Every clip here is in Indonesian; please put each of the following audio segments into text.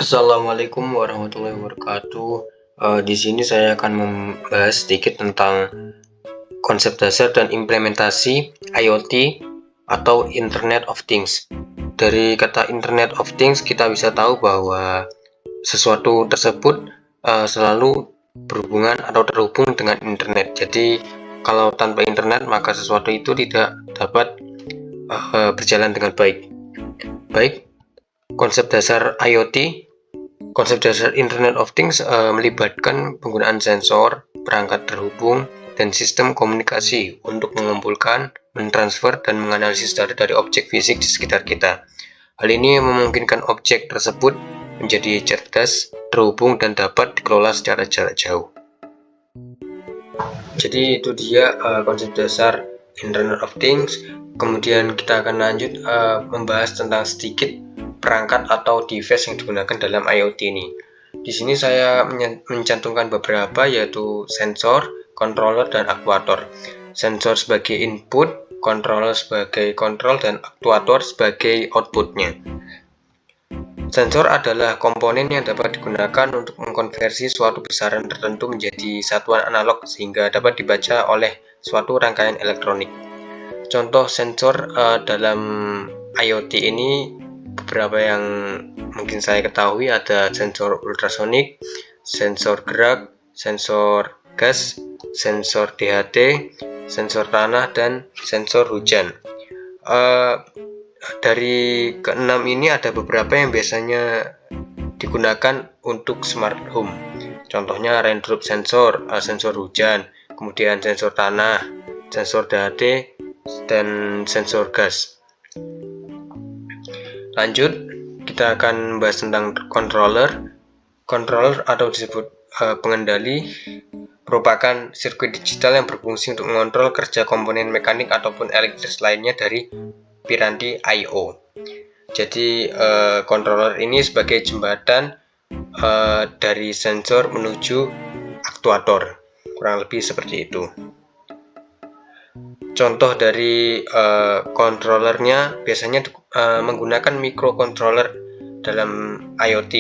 Assalamualaikum warahmatullahi wabarakatuh. Di sini saya akan membahas sedikit tentang konsep dasar dan implementasi IoT atau Internet of Things. Dari kata Internet of Things kita bisa tahu bahwa sesuatu tersebut selalu berhubungan atau terhubung dengan internet. Jadi kalau tanpa internet maka sesuatu itu tidak dapat berjalan dengan baik. Konsep dasar IoT, konsep dasar Internet of Things melibatkan penggunaan sensor, perangkat terhubung, dan sistem komunikasi untuk mengumpulkan, mentransfer, dan menganalisis data dari objek fisik di sekitar kita. Hal ini memungkinkan objek tersebut menjadi cerdas, terhubung, dan dapat dikelola secara jarak jauh. Jadi itu dia konsep dasar Internet of Things. Kemudian kita akan lanjut membahas tentang sedikit perangkat atau device yang digunakan dalam IoT ini. Di sini saya mencantumkan beberapa, yaitu sensor, controller, dan aktuator. Sensor sebagai input, controller sebagai kontrol, dan aktuator sebagai outputnya. Sensor adalah komponen yang dapat digunakan untuk mengkonversi suatu besaran tertentu menjadi satuan analog sehingga dapat dibaca oleh suatu rangkaian elektronik. Contoh sensor dalam IoT ini beberapa yang mungkin saya ketahui ada sensor ultrasonik, sensor gerak, sensor gas, sensor DHT, sensor tanah, dan sensor hujan. Dari keenam ini ada beberapa yang biasanya digunakan untuk smart home. Contohnya raindrop sensor, sensor hujan, kemudian sensor tanah, sensor DHT, dan sensor gas. Lanjut, kita akan membahas tentang controller. Controller atau disebut pengendali merupakan sirkuit digital yang berfungsi untuk mengontrol kerja komponen mekanik ataupun elektris lainnya dari piranti I/O. Jadi controller ini sebagai jembatan dari sensor menuju aktuator, kurang lebih seperti itu. Contoh dari controllernya biasanya menggunakan microcontroller dalam IoT,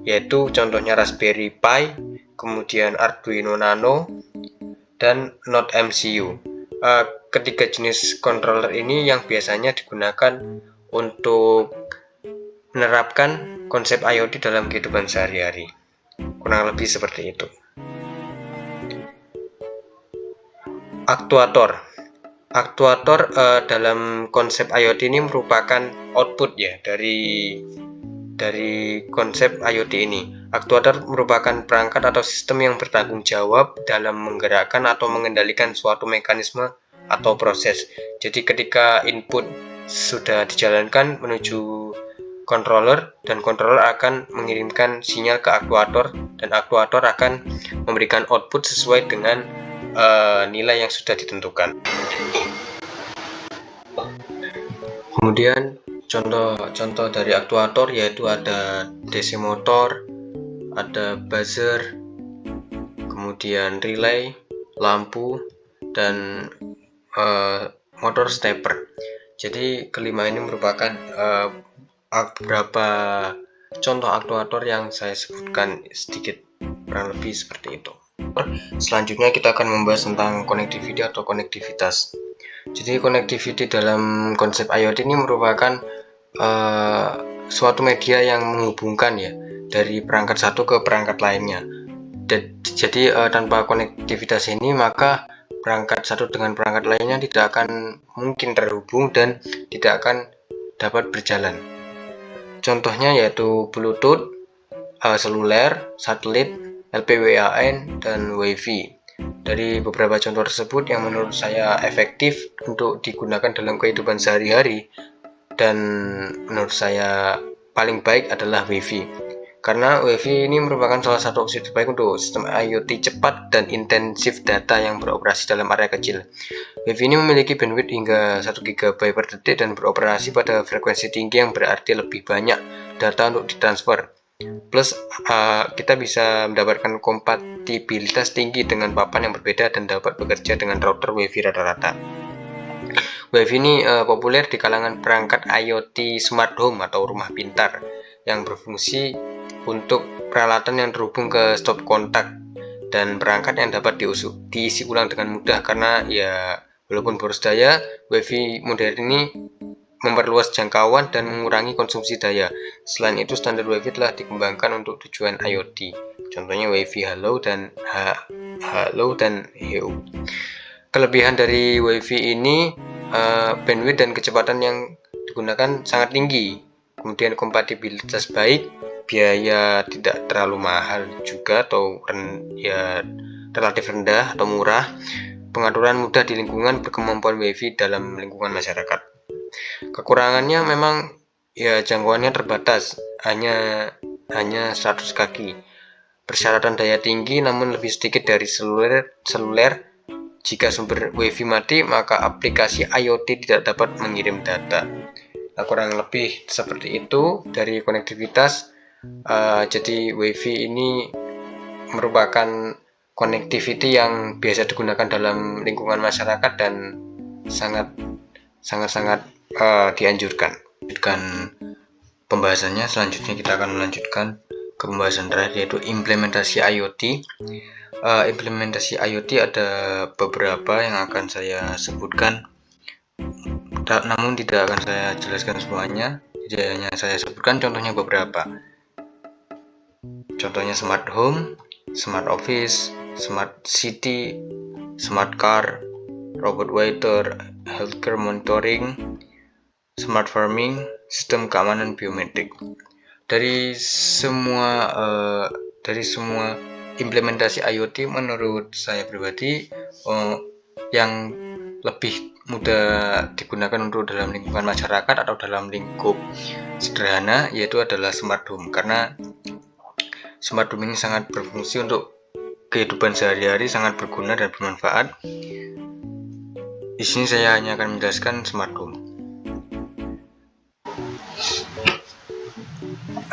yaitu contohnya Raspberry Pi, kemudian Arduino Nano, dan Node MCU. Ketiga jenis controller ini yang biasanya digunakan untuk menerapkan konsep IoT dalam kehidupan sehari-hari. Kurang lebih seperti itu. Aktuator dalam konsep IoT ini merupakan output ya dari konsep IoT ini. Aktuator merupakan perangkat atau sistem yang bertanggung jawab dalam menggerakkan atau mengendalikan suatu mekanisme atau proses. Jadi ketika input sudah dijalankan menuju controller, dan controller akan mengirimkan sinyal ke aktuator, dan aktuator akan memberikan output sesuai dengan nilai yang sudah ditentukan. Kemudian contoh dari aktuator yaitu ada DC motor, ada buzzer, kemudian relay, lampu, dan motor stepper. Jadi kelima ini merupakan beberapa contoh aktuator yang saya sebutkan sedikit, kurang lebih seperti itu. Selanjutnya kita akan membahas tentang connectivity atau konektivitas. Jadi connectivity dalam konsep IoT ini merupakan suatu media yang menghubungkan ya dari perangkat satu ke perangkat lainnya. Jadi tanpa konektivitas ini maka perangkat satu dengan perangkat lainnya tidak akan mungkin terhubung dan tidak akan dapat berjalan. Contohnya yaitu Bluetooth, seluler, satelit, LPWAN, dan Wi-Fi. Dari beberapa contoh tersebut yang menurut saya efektif untuk digunakan dalam kehidupan sehari-hari dan menurut saya paling baik adalah Wi-Fi. Karena Wi-Fi ini merupakan salah satu opsi terbaik untuk sistem IoT cepat dan intensif data yang beroperasi dalam area kecil. Wi-Fi ini memiliki bandwidth hingga 1 GB per detik dan beroperasi pada frekuensi tinggi yang berarti lebih banyak data untuk ditransfer. Plus kita bisa mendapatkan kompatibilitas tinggi dengan papan yang berbeda dan dapat bekerja dengan router Wi-Fi rata-rata. Wi-Fi ini populer di kalangan perangkat IoT smart home atau rumah pintar yang berfungsi untuk peralatan yang terhubung ke stop kontak dan perangkat yang dapat diisi ulang dengan mudah, karena ya walaupun boros daya, WiFi modern ini memperluas jangkauan dan mengurangi konsumsi daya. Selain itu, standar WiFi telah dikembangkan untuk tujuan IoT. Contohnya WiFi Halo dan Heo. Kelebihan dari WiFi ini bandwidth dan kecepatan yang digunakan sangat tinggi. Kemudian kompatibilitas baik, biaya tidak terlalu mahal juga atau ya relatif rendah atau murah. Pengaturan mudah di lingkungan, berkemampuan WiFi dalam lingkungan masyarakat. Kekurangannya memang ya jangkauannya terbatas, hanya 100 kaki. Persyaratan daya tinggi namun lebih sedikit dari seluler. Jika sumber WiFi mati, maka aplikasi IoT tidak dapat mengirim data. Nah, kurang lebih seperti itu dari konektivitas. Jadi WiFi ini merupakan connectivity yang biasa digunakan dalam lingkungan masyarakat dan sangat dianjurkan. Pembahasannya selanjutnya kita akan melanjutkan ke pembahasan terakhir, yaitu implementasi IoT. Implementasi IoT ada beberapa yang akan saya sebutkan, namun tidak akan saya jelaskan semuanya, jadi hanya saya sebutkan contohnya beberapa. Contohnya smart home, smart office, smart city, smart car, robot waiter, healthcare monitoring, smart farming, sistem keamanan biometrik. Dari semua implementasi IoT, menurut saya pribadi yang lebih mudah digunakan untuk dalam lingkungan masyarakat atau dalam lingkup sederhana yaitu adalah smart home, karena smart home ini sangat berfungsi untuk kehidupan sehari-hari, sangat berguna dan bermanfaat. Di sini saya hanya akan menjelaskan smart home.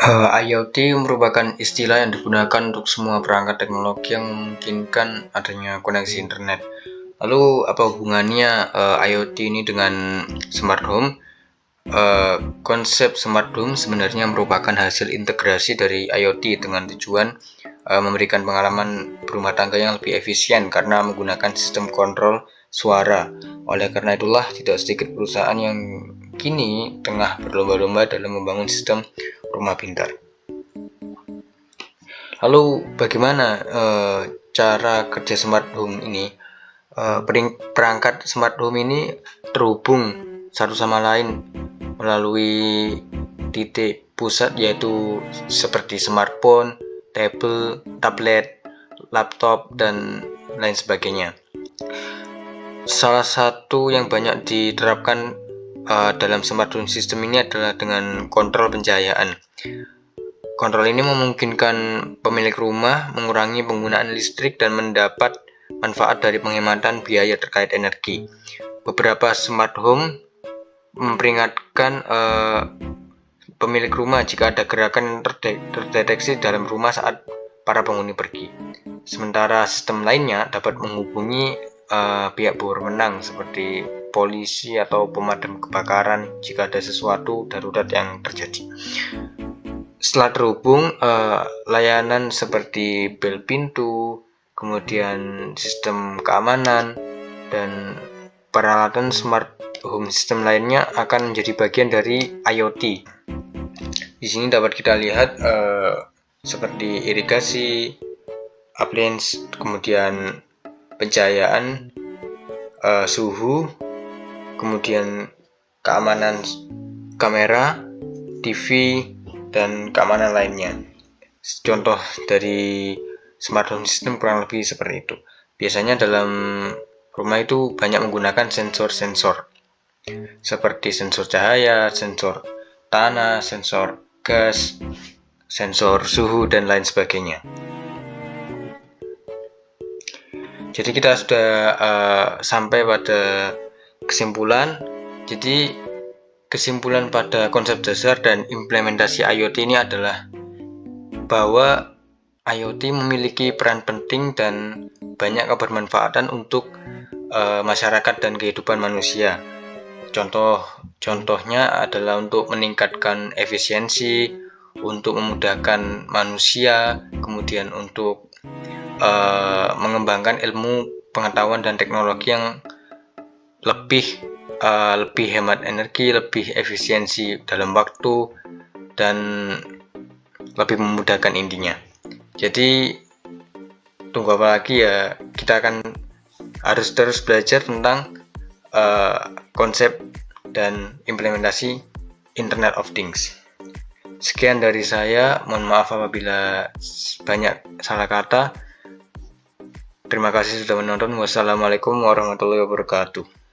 IoT merupakan istilah yang digunakan untuk semua perangkat teknologi yang memungkinkan adanya koneksi internet. Lalu apa hubungannya IoT ini dengan smart home? Konsep smart home sebenarnya merupakan hasil integrasi dari IoT dengan tujuan memberikan pengalaman berumah tangga yang lebih efisien karena menggunakan sistem kontrol suara. Oleh karena itulah tidak sedikit perusahaan yang kini tengah berlomba-lomba dalam membangun sistem rumah pintar. Lalu bagaimana cara kerja smart home ini? Perangkat smart home ini terhubung satu sama lain melalui titik pusat, yaitu seperti smartphone, tablet, laptop, dan lain sebagainya. Salah satu yang banyak diterapkan dalam smart home system ini adalah dengan kontrol pencahayaan. Kontrol ini memungkinkan pemilik rumah mengurangi penggunaan listrik dan mendapat manfaat dari penghematan biaya terkait energi. Beberapa smart home memperingatkan pemilik rumah jika ada gerakan terdeteksi dalam rumah saat para penghuni pergi. Sementara sistem lainnya dapat menghubungi pihak berwenang seperti polisi atau pemadam kebakaran jika ada sesuatu darurat yang terjadi. Setelah terhubung, layanan seperti bel pintu, kemudian sistem keamanan, dan peralatan smart home system lainnya akan menjadi bagian dari IoT. Di sini dapat kita lihat seperti irigasi, appliance, kemudian pencahayaan, suhu, kemudian keamanan kamera, TV, dan keamanan lainnya. Contoh dari smart home system kurang lebih seperti itu. Biasanya dalam rumah itu banyak menggunakan sensor-sensor seperti sensor cahaya, sensor tanah, sensor gas, sensor suhu, dan lain sebagainya. Jadi kita sudah sampai pada kesimpulan. Jadi kesimpulan pada konsep dasar dan implementasi IoT ini adalah bahwa IoT memiliki peran penting dan banyak kebermanfaatan untuk masyarakat dan kehidupan manusia. Contohnya adalah untuk meningkatkan efisiensi, untuk memudahkan manusia, kemudian untuk mengembangkan ilmu, pengetahuan dan teknologi yang lebih hemat energi, lebih efisiensi dalam waktu, dan lebih memudahkan intinya. Jadi tunggu apa lagi ya, kita akan harus terus belajar tentang konsep dan implementasi Internet of Things. Sekian dari saya, mohon maaf apabila banyak salah kata. Terima kasih sudah menonton. Wassalamualaikum warahmatullahi wabarakatuh.